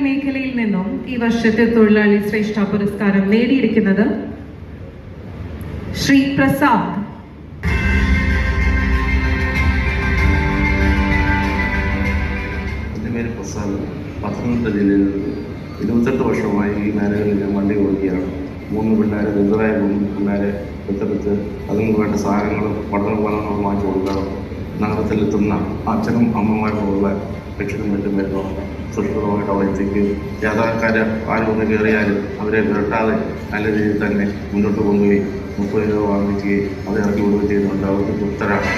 മേഖലയിൽ നിന്നും ഈ വർഷത്തെ തൊഴിലാളി ശ്രേഷ്ഠ പുരസ്കാരം നേടിയിരിക്കുന്നത് ശ്രീ പ്രസാദ്. എൻ്റെ പേര് പ്രസാദ്. പത്തനംതിട്ട ജില്ലയിൽ 28 വർഷമായി ഈ മേഖലയിൽ ഞാൻ വണ്ടി ഓടിക്കുകയാണ്. 3 പിള്ളേരെ ദരിദ്രരായ 3 പിള്ളേരെ ദത്തെടുത്ത് അതിന് വേണ്ട സാധനങ്ങളും പഠനോപകരണങ്ങളും വാങ്ങിച്ചു കൊടുക്കാറുണ്ട്. നഗരത്തിലെത്തുന്ന അച്ഛനും അമ്മമാരുമുള്ള രക്ഷണം മറ്റും വരുന്നു. സുരക്ഷിതമായിട്ട് അവിടെ എത്തിക്കുകയും യാത്രക്കാർ ആരും ഒന്ന് കയറിയാലും അവരെ വിരട്ടാതെ നല്ല രീതിയിൽ തന്നെ മുന്നോട്ട് കൊണ്ടുപോയി 30 രൂപ വാങ്ങിക്കുകയും അത് ഇറക്കി കൊടുക്കുകയും ചെയ്യുന്നുണ്ട്. അവർക്ക് തൃപ്തരാണ്.